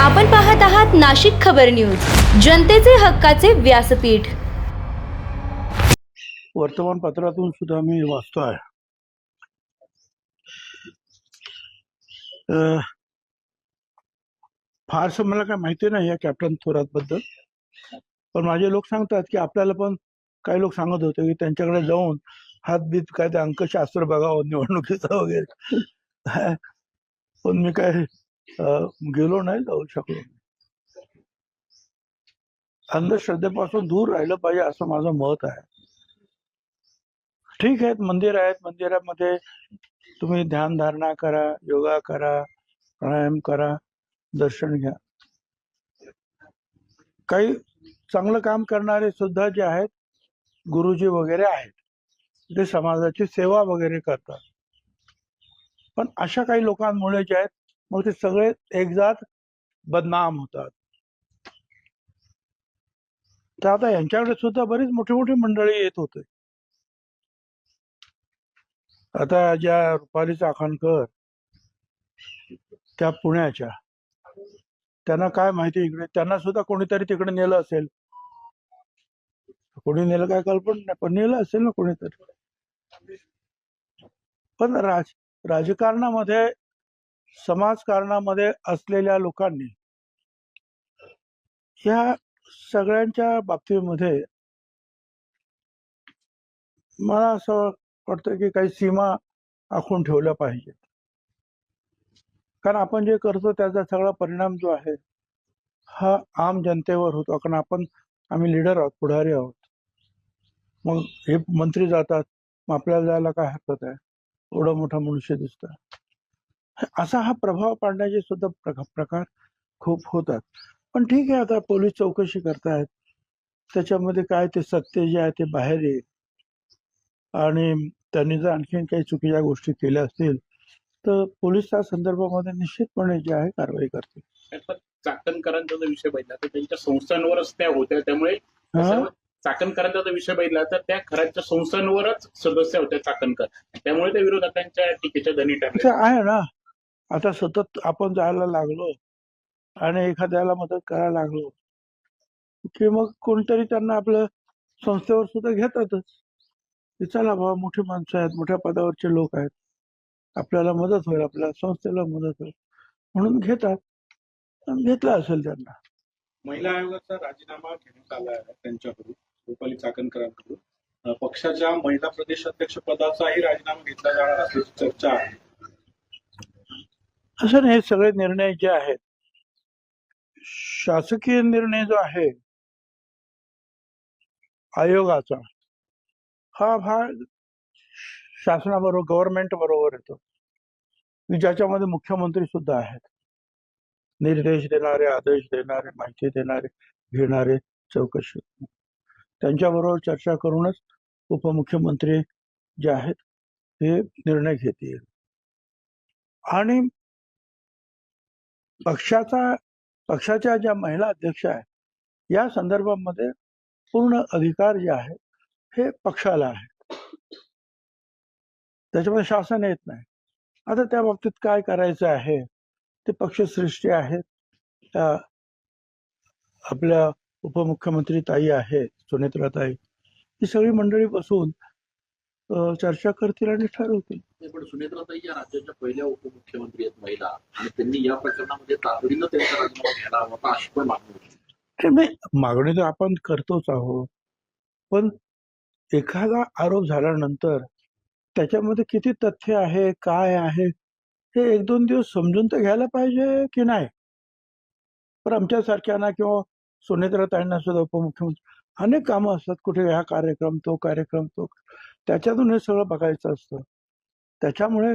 आपण पाहत आहात नाशिक खबर न्यूज, जनतेचे हक्काचे व्यासपीठ। वर्तमानपत्रातून सुद्धा मी वाचतोय। फारसं मला काय माहिती नाही या कॅप्टन थोरात बद्दल, पण माझे लोक सांगतात की आपल्याला पण काही लोक सांगत होते की त्यांच्याकडे जाऊन हातबीत काय ते अंकशास्त्र बघावं निवडणुकीचं वगैरे, पण मी काय गेलो नाही, जाऊ शकलो। अंधश्रद्धेपासून दूर राहिलं पाहिजे असं माझं मत आहे। ठीक आहे, मंदिर आहेत, मंदिरामध्ये तुम्ही ध्यान धारणा करा, योगा करा, प्राणायाम करा, दर्शन घ्या। काही चांगलं काम करणारे सुद्धा जे आहेत, गुरुजी वगैरे आहेत, ते समाजाची सेवा वगैरे करतात। पण अशा काही लोकांमुळे जे आहेत, मग ते सगळे एकजात बदनाम होतात। तर आता यांच्याकडे सुद्धा बरीच मोठी मोठी मंडळी येत होते। आता ज्या रुपाली चाकणकर त्या पुण्याच्या, त्यांना काय माहिती इकडे, त्यांना सुद्धा कोणीतरी तिकडे नेलं असेल, कोणी नेलं काय कल्पना नाही, पण नेलं असेल ना कोणीतरी। पण राजकारणामध्ये, समाजकारणामध्ये असलेल्या लोकांनी ह्या सगळ्यांच्या बाबतीमध्ये मला असं वाटतं की काही सीमा आखून ठेवल्या पाहिजेत। कारण आपण जे करतो त्याचा सगळा परिणाम जो आहे हा आम जनतेवर होतो। कारण आम्ही लीडर आहोत, पुढारी आहोत। मग हे मंत्री जातात, मग आपल्याला जायला काय हरकत आहे, एवढा मोठा मनुष्य दिसतं, असा हा प्रभाव पाडण्याचे सुद्धा प्रकार खूप होतात। पण ठीक आहे, आता पोलीस चौकशी करतायत, त्याच्यामध्ये काय ते सत्य जे आहे ते बाहेर येईल, आणि त्यांनी जर आणखीन काही चुकीच्या गोष्टी केल्या असतील तर पोलीस त्या संदर्भामध्ये निश्चितपणे जे आहे कारवाई करतील। चाकणकरांचा जर विषय बघितला तर त्यांच्या संस्थांवरच त्या होत्या, त्यामुळे चाकणकरांचा जर विषय बघितला तर त्या खऱ्याच्या संस्थांवरच सदस्य होत्या चाकणकर, त्यामुळे त्या विरोधकांच्या टीकेच्या धनी ठरल्या आहे ना। आता सतत आपण जायला लागलो आणि एखाद्याला मदत करायला लागलो की मग कोणतरी त्यांना आपल्या संस्थेवर सुद्धा घेतातच, की चला बाबा मोठी माणसं आहेत, मोठ्या पदावरचे लोक आहेत, आपल्याला मदत होईल, आपल्या संस्थेला मदत होईल म्हणून घेतात। घेतला असेल त्यांना। महिला आयोगाचा राजीनामा घेण्यात आला आहे त्यांच्याकडून, रुपाली चाकणकरांकडून। पक्षाच्या महिला प्रदेश अध्यक्ष पदाचाही राजीनामा घेतला जाणार असल्याची चर्चा आहे। असं नाही, हे सगळे निर्णय जे आहेत, शासकीय निर्णय जो आहे आयोगाचा, हा भाग शासनाबरोबर, गव्हर्नमेंट बरोबर येतो, ज्याच्यामध्ये मुख्यमंत्री सुद्धा आहेत, निर्देश देणारे, आदेश देणारे, माहिती देणारे, घेणारे, चौकशी, त्यांच्याबरोबर चर्चा करूनच उपमुख्यमंत्री जे आहेत ते निर्णय घेतील। आणि पक्षाच्या ज्या महिला अध्यक्ष आहेत या संदर्भामध्ये पूर्ण अधिकार जे आहेत हे पक्षाला आहेत, त्याच्यामध्ये शासन येत नाही। आता त्या बाबतीत काय करायचं आहे ते पक्षश्रेष्ठी आहेत, त्या आपल्या उपमुख्यमंत्री ताई आहेत, सुनेत्राताई, ही सगळी मंडळी बसून चर्चा करतील आणि ठरवतील। पण सुनेत्राताई या राज्याच्या पहिल्या उपमुख्यमंत्री आहेत महिला, आणि त्यांनी या प्रकरणामध्ये तातडीनं त्यांचा राजीनामा घ्यायला हवा अशी पण मागणी होती। मागणी तर आपण करतोच आहोत, पण एखादा आरोप झाल्यानंतर त्याच्यामध्ये किती तथ्य आहे, काय आहे, हे 1-2 दिवस समजून तर घ्यायला पाहिजे की नाही। पण आमच्यासारख्यांना किंवा सुनेत्राताईंना सुद्धा उपमुख्यमंत्री अनेक कामं असतात, कुठे हा कार्यक्रम, तो कार्यक्रम, त्याच्यातून हे सगळं बघायचं असतं। त्याच्यामुळे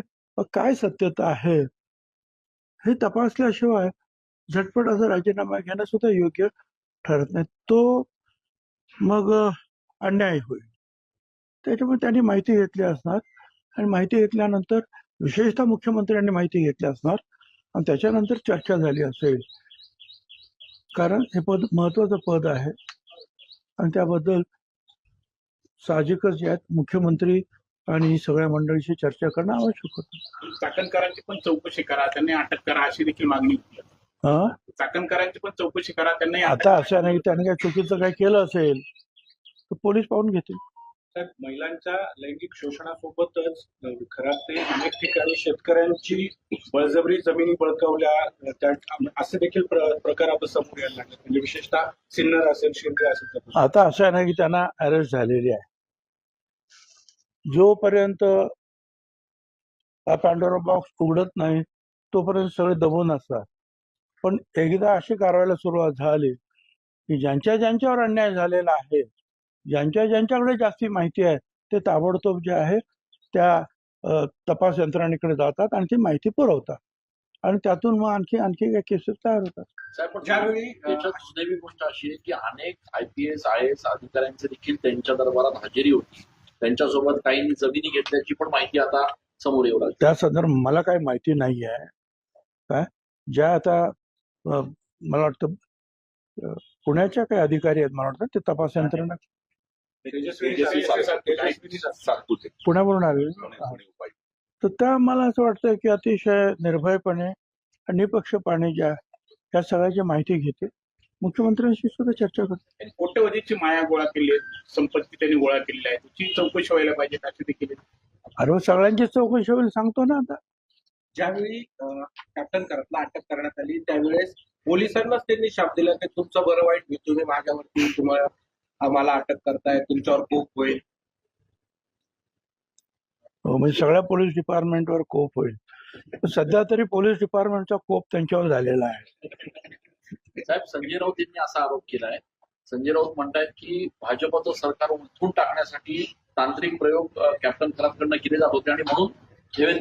काय सत्यता आहे हे तपासल्याशिवाय झटपट असा राजीनामा घेणं सुद्धा योग्य ठरत नाही, तो मग अन्याय होईल। त्याच्यामुळे त्यांनी माहिती घेतली असणार, आणि माहिती घेतल्यानंतर विशेषतः मुख्यमंत्र्यांनी माहिती घेतली असणार, आणि त्याच्यानंतर चर्चा झाली असेल। कारण हे पद महत्वाचं पद आहे, आणि त्याबद्दल साहजिकच जे आहेत मुख्यमंत्री आणि सगळ्या मंडळीशी चर्चा करणं आवश्यक होतं। चाकणकरांची पण चौकशी करा, त्यांनी अटक करा अशी देखील मागणी होती। हं? चाकणकरांची पण चौकशी करा, त्यांनाही अटक आता असं नाही की त्याने काही चुकीचं काही केलं असेल तर पोलीस पाहून घेतील. साहेब, महिलांच्या लैंगिक शोषणासोबतच खरं ते अनेक ठिकाणी शेतकऱ्यांची बळजबरी जमिनी बळकावल्या असे देखील प्रकार आता समोर यायला लागले. म्हणजे विशेषतः सिन्नर असेल, शिर्डी असेल तर. आता असं आहे ना की त्यांना अरेस्ट झालेली आहे. जोपर्यंत हा पॅन्डोरा बॉक्स उघडत नाही तोपर्यंत सगळे दबून असतात. पण एकदा अशी कारवाईला सुरुवात झाली की ज्यांच्यावर अन्याय झालेला आहे, ज्यांच्याकडे जास्ती माहिती आहे, ते ताबडतोब जे आहे त्या तपास यंत्रणेकडे जातात आणि ती माहिती पुरवतात आणि त्यातून मग आणखी काही केसेस तयार होतात. साहेब, पण ज्यावेळी त्याच्यात दुर्दैवी गोष्ट अशी आहे की अनेक IPS IAS अधिकाऱ्यांची देखील त्यांच्या दरबारात हजेरी होती. त्यांच्यासोबत काहींनी जमिनी घेतल्याची पण माहिती आता समोर येऊ लागली. त्या संदर्भात मला काही माहिती नाही आहे. काय ज्या आता मला वाटतं पुण्याच्या काही अधिकारी आहेत, मला वाटतं ते तपास यंत्रणा तेजस्वी सातपुते. पुण्यावरून आले. तर त्या मला असं वाटतं की अतिशय निर्भयपणे आणि निपक्षपणे या सगळ्याची माहिती घेते, मुख्यमंत्र्यांशी सुद्धा चर्चा करते. त्यांनी कोट्यवधीची माया गोळा केली आहे, संपत्ती त्यांनी गोळा केलेली आहे, त्याची चौकशी व्हायला पाहिजे अशी देखील. अरे सगळ्यांची चौकशी होईल सांगतो ना आता. ज्यावेळी कॅप्टन करतला अटक करण्यात आली त्यावेळेस पोलिसांनाच त्यांनी शाप दिला की तुमचं बरं वाईट मी तुम्ही माझ्यावरती तुम्हाला आम्हाला अटक करताय, तुमच्यावर कोप होईल. म्हणजे सगळ्या पोलीस डिपार्टमेंटवर कोप होईल. सध्या तरी पोलीस डिपार्टमेंटचा कोप त्यांच्यावर झालेला आहे. साहेब, संजय राऊत यांनी असा आरोप केलाय. संजय राऊत म्हणतायत की भाजपचं सरकार उलथून टाकण्यासाठी तांत्रिक प्रयोग कॅप्टन खरातकडनं केले जात होते आणि म्हणून देवेंद्र